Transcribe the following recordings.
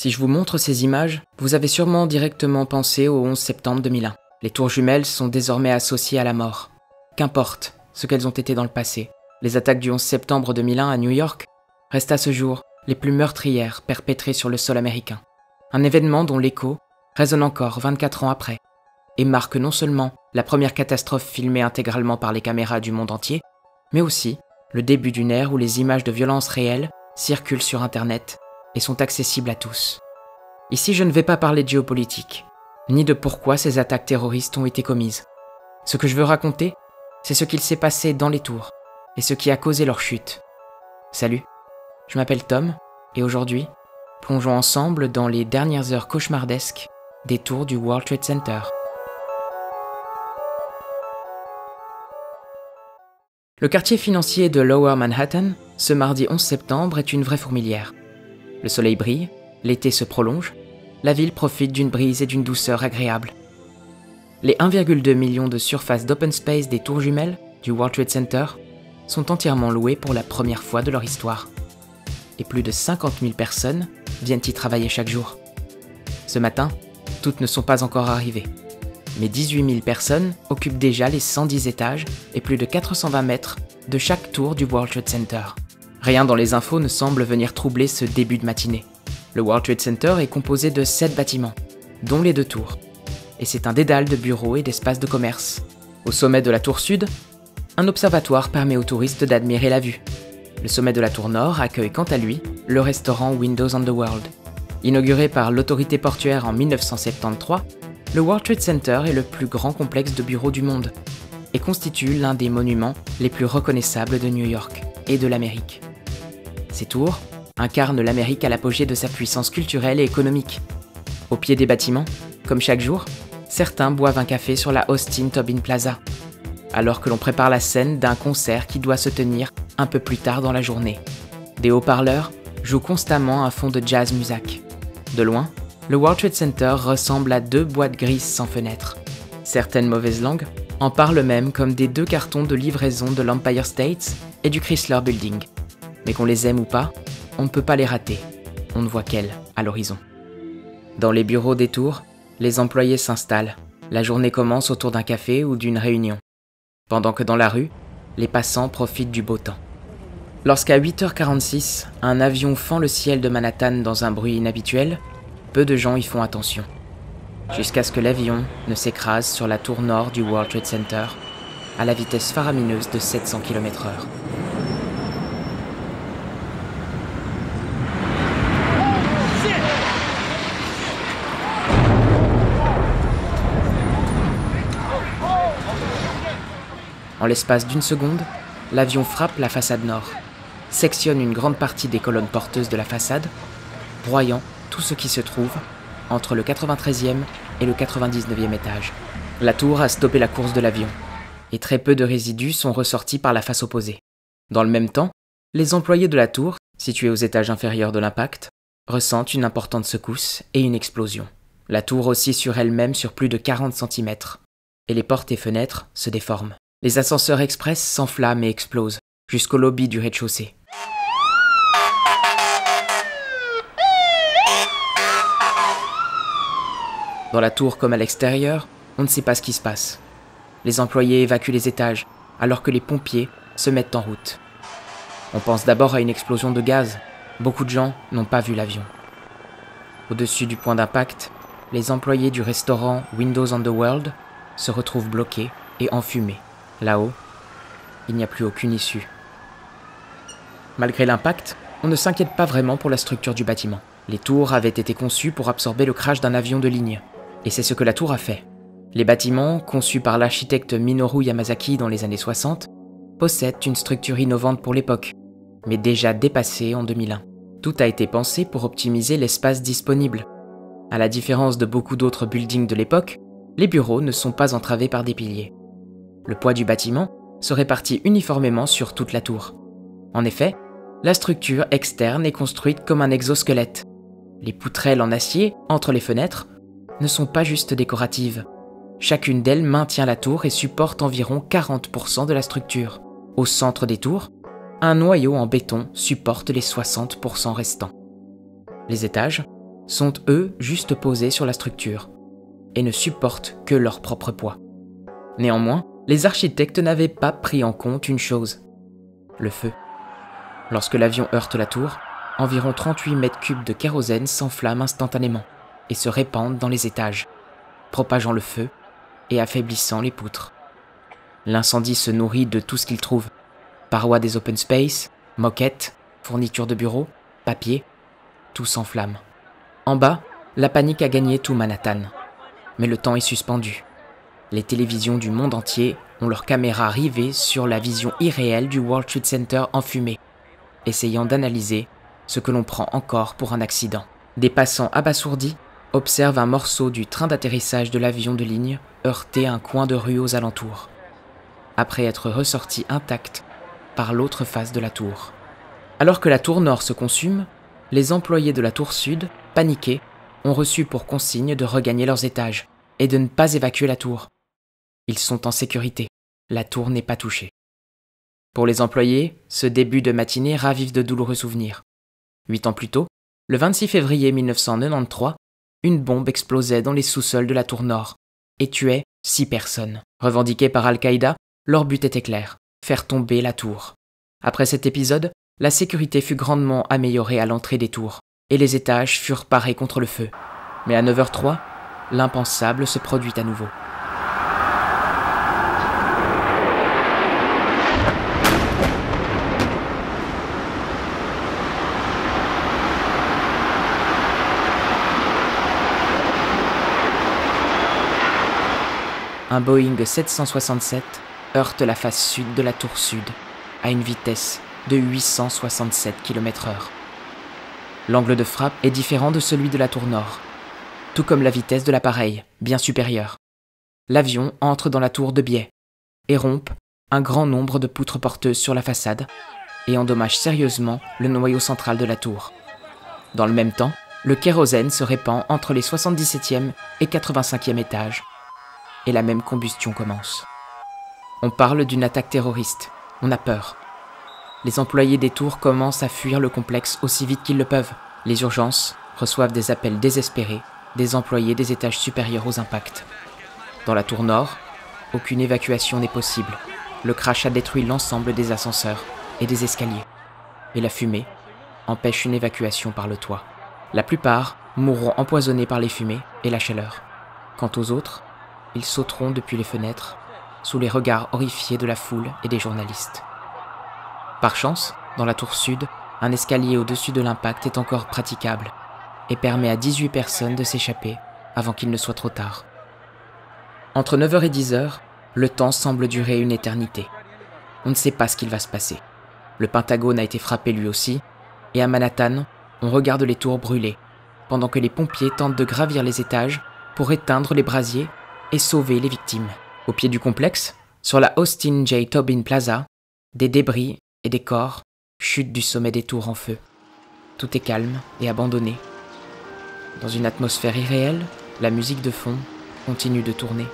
Si je vous montre ces images, vous avez sûrement directement pensé au 11 septembre 2001. Les tours jumelles sont désormais associées à la mort. Qu'importe ce qu'elles ont été dans le passé, les attaques du 11 septembre 2001 à New York restent à ce jour les plus meurtrières perpétrées sur le sol américain. Un événement dont l'écho résonne encore 24 ans après et marque non seulement la première catastrophe filmée intégralement par les caméras du monde entier, mais aussi le début d'une ère où les images de violences réelles circulent sur Internet et sont accessibles à tous. Ici, je ne vais pas parler de géopolitique, ni de pourquoi ces attaques terroristes ont été commises. Ce que je veux raconter, c'est ce qu'il s'est passé dans les tours et ce qui a causé leur chute. Salut, je m'appelle Tom et aujourd'hui, plongeons ensemble dans les dernières heures cauchemardesques des tours du World Trade Center. Le quartier financier de Lower Manhattan, ce mardi 11 septembre, est une vraie fourmilière. Le soleil brille, l'été se prolonge, la ville profite d'une brise et d'une douceur agréables. Les 1,2 million de surfaces d'open space des tours jumelles du World Trade Center sont entièrement louées pour la première fois de leur histoire. Et plus de 50 000 personnes viennent y travailler chaque jour. Ce matin, toutes ne sont pas encore arrivées. Mais 18 000 personnes occupent déjà les 110 étages et plus de 420 mètres de chaque tour du World Trade Center. Rien dans les infos ne semble venir troubler ce début de matinée. Le World Trade Center est composé de 7 bâtiments, dont les 2 tours. Et c'est un dédale de bureaux et d'espaces de commerce. Au sommet de la tour sud, un observatoire permet aux touristes d'admirer la vue. Le sommet de la tour nord accueille quant à lui le restaurant Windows on the World. Inauguré par l'autorité portuaire en 1973, le World Trade Center est le plus grand complexe de bureaux du monde et constitue l'un des monuments les plus reconnaissables de New York et de l'Amérique. Ces tours incarnent l'Amérique à l'apogée de sa puissance culturelle et économique. Au pied des bâtiments, comme chaque jour, certains boivent un café sur la Austin Tobin Plaza, alors que l'on prépare la scène d'un concert qui doit se tenir un peu plus tard dans la journée. Des haut-parleurs jouent constamment un fond de jazz musique. De loin, le World Trade Center ressemble à 2 boîtes grises sans fenêtres. Certaines mauvaises langues en parlent même comme des 2 cartons de livraison de l'Empire State et du Chrysler Building. Mais qu'on les aime ou pas, on ne peut pas les rater. On ne voit qu'elles à l'horizon. Dans les bureaux des tours, les employés s'installent. La journée commence autour d'un café ou d'une réunion. Pendant que dans la rue, les passants profitent du beau temps. Lorsqu'à 8h46, un avion fend le ciel de Manhattan dans un bruit inhabituel, peu de gens y font attention. Jusqu'à ce que l'avion ne s'écrase sur la tour nord du World Trade Center à la vitesse faramineuse de 700 km/h. En l'espace d'une seconde, l'avion frappe la façade nord, sectionne une grande partie des colonnes porteuses de la façade, broyant tout ce qui se trouve entre le 93e et le 99e étage. La tour a stoppé la course de l'avion, et très peu de résidus sont ressortis par la face opposée. Dans le même temps, les employés de la tour, situés aux étages inférieurs de l'impact, ressentent une importante secousse et une explosion. La tour oscille sur elle-même sur plus de 40 cm, et les portes et fenêtres se déforment. Les ascenseurs express s'enflamment et explosent, jusqu'au lobby du rez-de-chaussée. Dans la tour comme à l'extérieur, on ne sait pas ce qui se passe. Les employés évacuent les étages, alors que les pompiers se mettent en route. On pense d'abord à une explosion de gaz. Beaucoup de gens n'ont pas vu l'avion. Au-dessus du point d'impact, les employés du restaurant Windows on the World se retrouvent bloqués et enfumés. Là-haut, il n'y a plus aucune issue. Malgré l'impact, on ne s'inquiète pas vraiment pour la structure du bâtiment. Les tours avaient été conçues pour absorber le crash d'un avion de ligne. Et c'est ce que la tour a fait. Les bâtiments, conçus par l'architecte Minoru Yamasaki dans les années 60, possèdent une structure innovante pour l'époque, mais déjà dépassée en 2001. Tout a été pensé pour optimiser l'espace disponible. À la différence de beaucoup d'autres buildings de l'époque, les bureaux ne sont pas entravés par des piliers. Le poids du bâtiment se répartit uniformément sur toute la tour. En effet, la structure externe est construite comme un exosquelette. Les poutrelles en acier, entre les fenêtres, ne sont pas juste décoratives. Chacune d'elles maintient la tour et supporte environ 40% de la structure. Au centre des tours, un noyau en béton supporte les 60% restants. Les étages sont eux juste posés sur la structure et ne supportent que leur propre poids. Néanmoins, les architectes n'avaient pas pris en compte une chose, le feu. Lorsque l'avion heurte la tour, environ 38 mètres cubes de kérosène s'enflamment instantanément et se répandent dans les étages, propageant le feu et affaiblissant les poutres. L'incendie se nourrit de tout ce qu'il trouve. Parois des open space, moquettes, fournitures de bureau, papier, tout s'enflamme. En bas, la panique a gagné tout Manhattan. Mais le temps est suspendu. Les télévisions du monde entier ont leurs caméras rivées sur la vision irréelle du World Trade Center en fumée, essayant d'analyser ce que l'on prend encore pour un accident. Des passants abasourdis observent un morceau du train d'atterrissage de l'avion de ligne heurter un coin de rue aux alentours, après être ressorti intact par l'autre face de la tour. Alors que la tour nord se consume, les employés de la tour sud, paniqués, ont reçu pour consigne de regagner leurs étages et de ne pas évacuer la tour. Ils sont en sécurité, la tour n'est pas touchée. Pour les employés, ce début de matinée ravive de douloureux souvenirs. 8 ans plus tôt, le 26 février 1993, une bombe explosait dans les sous-sols de la tour nord et tuait 6 personnes. Revendiquée par Al-Qaïda, leur but était clair, faire tomber la tour. Après cet épisode, la sécurité fut grandement améliorée à l'entrée des tours et les étages furent parés contre le feu. Mais à 9h03, l'impensable se produit à nouveau. Un Boeing 767 heurte la face sud de la tour sud à une vitesse de 867 km/h. L'angle de frappe est différent de celui de la tour nord, tout comme la vitesse de l'appareil, bien supérieure. L'avion entre dans la tour de biais et rompt un grand nombre de poutres porteuses sur la façade et endommage sérieusement le noyau central de la tour. Dans le même temps, le kérosène se répand entre les 77e et 85e étages et la même combustion commence. On parle d'une attaque terroriste, on a peur. Les employés des tours commencent à fuir le complexe aussi vite qu'ils le peuvent. Les urgences reçoivent des appels désespérés des employés des étages supérieurs aux impacts. Dans la tour nord, aucune évacuation n'est possible. Le crash a détruit l'ensemble des ascenseurs et des escaliers. Et la fumée empêche une évacuation par le toit. La plupart mourront empoisonnés par les fumées et la chaleur. Quant aux autres, ils sauteront depuis les fenêtres, sous les regards horrifiés de la foule et des journalistes. Par chance, dans la tour sud, un escalier au-dessus de l'impact est encore praticable et permet à 18 personnes de s'échapper avant qu'il ne soit trop tard. Entre 9h et 10h, le temps semble durer une éternité. On ne sait pas ce qu'il va se passer. Le Pentagone a été frappé lui aussi, et à Manhattan, on regarde les tours brûler, pendant que les pompiers tentent de gravir les étages pour éteindre les brasiers et sauver les victimes. Au pied du complexe, sur la Austin J. Tobin Plaza, des débris et des corps chutent du sommet des tours en feu. Tout est calme et abandonné. Dans une atmosphère irréelle, la musique de fond continue de tourner.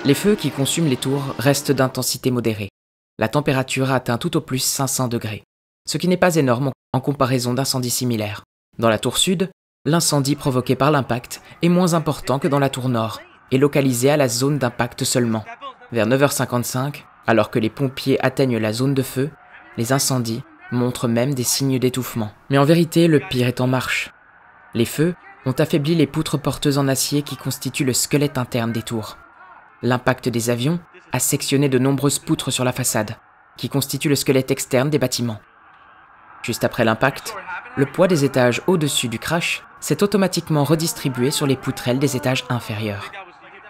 Les feux qui consument les tours restent d'intensité modérée. La température atteint tout au plus 500 degrés, ce qui n'est pas énorme en comparaison d'incendies similaires. Dans la tour sud, l'incendie provoqué par l'impact est moins important que dans la tour nord, et localisé à la zone d'impact seulement. Vers 9h55, alors que les pompiers atteignent la zone de feu, les incendies montrent même des signes d'étouffement. Mais en vérité, le pire est en marche. Les feux ont affaibli les poutres porteuses en acier qui constituent le squelette interne des tours. L'impact des avions a sectionné de nombreuses poutres sur la façade, qui constituent le squelette externe des bâtiments. Juste après l'impact, le poids des étages au-dessus du crash s'est automatiquement redistribué sur les poutrelles des étages inférieurs,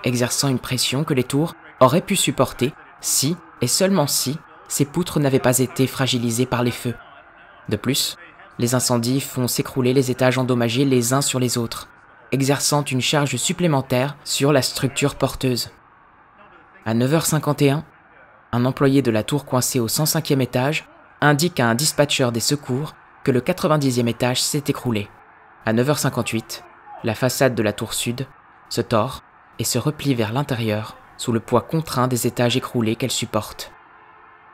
exerçant une pression que les tours auraient pu supporter si, et seulement si, ces poutres n'avaient pas été fragilisées par les feux. De plus, les incendies font s'écrouler les étages endommagés les uns sur les autres, exerçant une charge supplémentaire sur la structure porteuse. À 9h51, un employé de la tour coincé au 105e étage indique à un dispatcher des secours que le 90e étage s'est écroulé. À 9h58, la façade de la tour sud se tord et se replie vers l'intérieur sous le poids contraint des étages écroulés qu'elle supporte.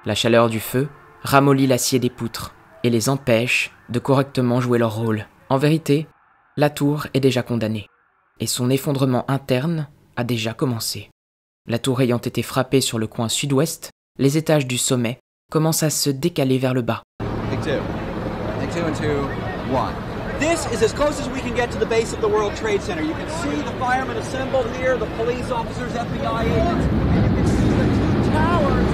La chaleur du feu ramollit l'acier des poutres et les empêche de correctement jouer leur rôle. En vérité, la tour est déjà condamnée, et son effondrement interne a déjà commencé. La tour ayant été frappée sur le coin sud-ouest, les étages du sommet commencent à se décaler vers le bas. Take two and two, one. This is as close as we can get to the base of the World Trade Center. You can see the firemen assembled here, the police officers, FBI agents, and you can see the two towers.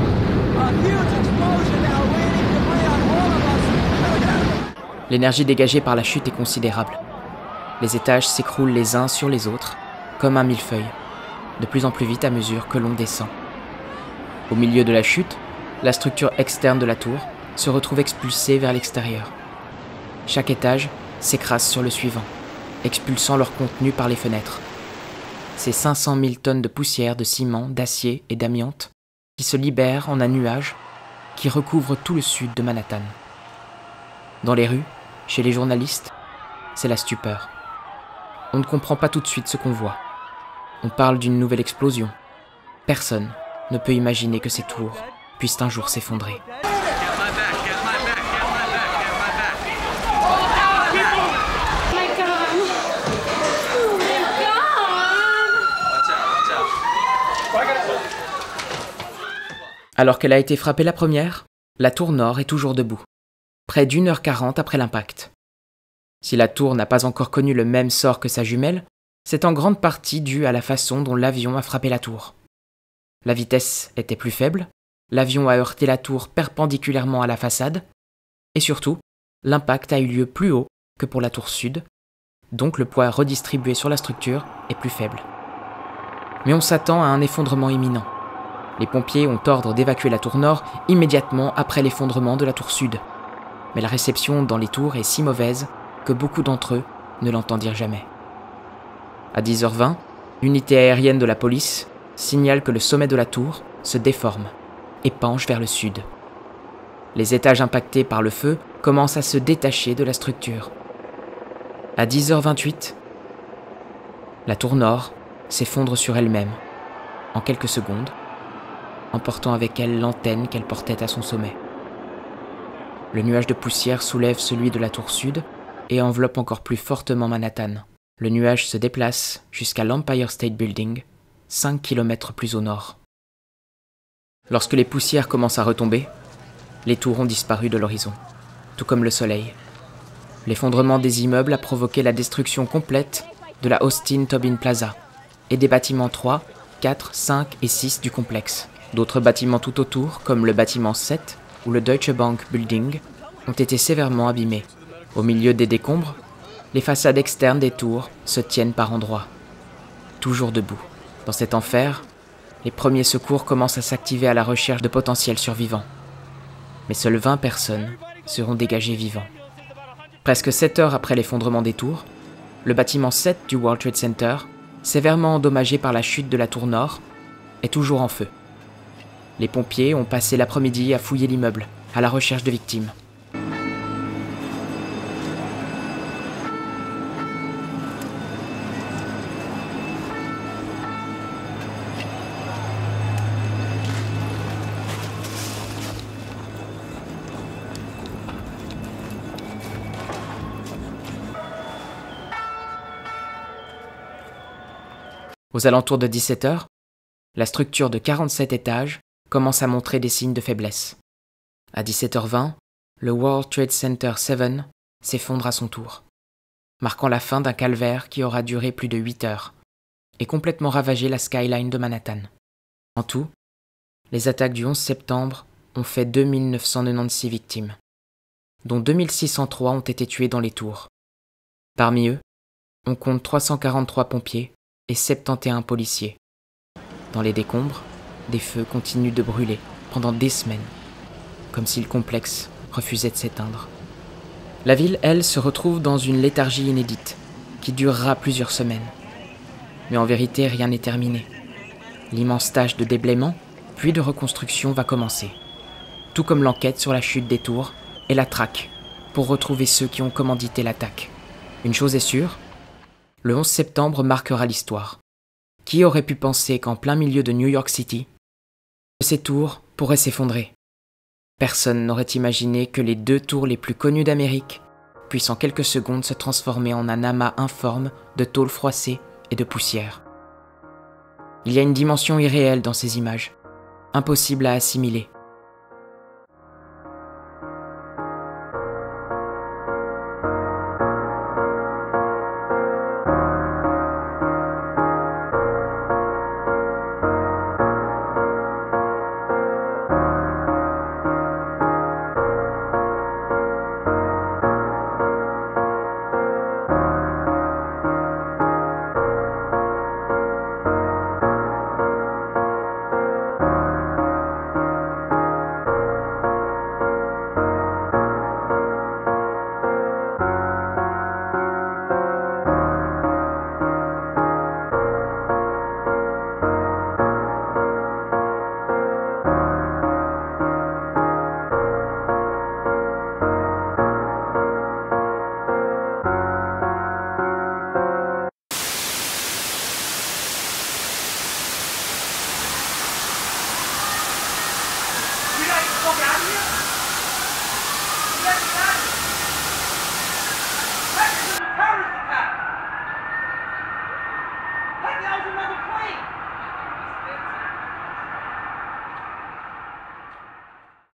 A huge explosion now raining debris on all of us. L'énergie dégagée par la chute est considérable. Les étages s'écroulent les uns sur les autres, comme un millefeuille, de plus en plus vite à mesure que l'on descend. Au milieu de la chute, la structure externe de la tour se retrouve expulsée vers l'extérieur. Chaque étage s'écrase sur le suivant, expulsant leur contenu par les fenêtres. Ces 500 000 tonnes de poussière, de ciment, d'acier et d'amiante qui se libèrent en un nuage qui recouvre tout le sud de Manhattan. Dans les rues, chez les journalistes, c'est la stupeur. On ne comprend pas tout de suite ce qu'on voit. On parle d'une nouvelle explosion. Personne ne peut imaginer que ces tours puissent un jour s'effondrer. Alors qu'elle a été frappée la première, la tour nord est toujours debout, près d'1h40 après l'impact. Si la tour n'a pas encore connu le même sort que sa jumelle, c'est en grande partie dû à la façon dont l'avion a frappé la tour. La vitesse était plus faible, l'avion a heurté la tour perpendiculairement à la façade, et surtout, l'impact a eu lieu plus haut que pour la tour sud, donc le poids redistribué sur la structure est plus faible. Mais on s'attend à un effondrement imminent. Les pompiers ont ordre d'évacuer la tour nord immédiatement après l'effondrement de la tour sud. Mais la réception dans les tours est si mauvaise que beaucoup d'entre eux ne l'entendirent jamais. À 10h20, l'unité aérienne de la police signale que le sommet de la tour se déforme et penche vers le sud. Les étages impactés par le feu commencent à se détacher de la structure. À 10h28, la tour nord s'effondre sur elle-même, en quelques secondes, emportant avec elle l'antenne qu'elle portait à son sommet. Le nuage de poussière soulève celui de la tour sud et enveloppe encore plus fortement Manhattan. Le nuage se déplace jusqu'à l'Empire State Building, 5 km plus au nord. Lorsque les poussières commencent à retomber, les tours ont disparu de l'horizon, tout comme le soleil. L'effondrement des immeubles a provoqué la destruction complète de la Austin Tobin Plaza et des bâtiments 3, 4, 5 et 6 du complexe. D'autres bâtiments tout autour, comme le bâtiment 7 ou le Deutsche Bank Building, ont été sévèrement abîmés. Au milieu des décombres, les façades externes des tours se tiennent par endroits, toujours debout. Dans cet enfer, les premiers secours commencent à s'activer à la recherche de potentiels survivants. Mais seules 20 personnes seront dégagées vivants. Presque 7 heures après l'effondrement des tours, le bâtiment 7 du World Trade Center, sévèrement endommagé par la chute de la tour nord, est toujours en feu. Les pompiers ont passé l'après-midi à fouiller l'immeuble, à la recherche de victimes. Aux alentours de 17h, la structure de 47 étages commence à montrer des signes de faiblesse. À 17h20, le World Trade Center 7 s'effondre à son tour, marquant la fin d'un calvaire qui aura duré plus de 8 heures et complètement ravagé la skyline de Manhattan. En tout, les attaques du 11 septembre ont fait 2996 victimes, dont 2603 ont été tués dans les tours. Parmi eux, on compte 343 pompiers et 71 policiers. Dans les décombres, des feux continuent de brûler pendant des semaines, comme si le complexe refusait de s'éteindre. La ville, elle, se retrouve dans une léthargie inédite, qui durera plusieurs semaines. Mais en vérité, rien n'est terminé. L'immense tâche de déblaiement, puis de reconstruction va commencer, tout comme l'enquête sur la chute des tours et la traque pour retrouver ceux qui ont commandité l'attaque. Une chose est sûre, le 11 septembre marquera l'histoire. Qui aurait pu penser qu'en plein milieu de New York City, ces tours pourraient s'effondrer? Personne n'aurait imaginé que les 2 tours les plus connues d'Amérique puissent en quelques secondes se transformer en un amas informe de tôle froissée et de poussière. Il y a une dimension irréelle dans ces images, impossible à assimiler.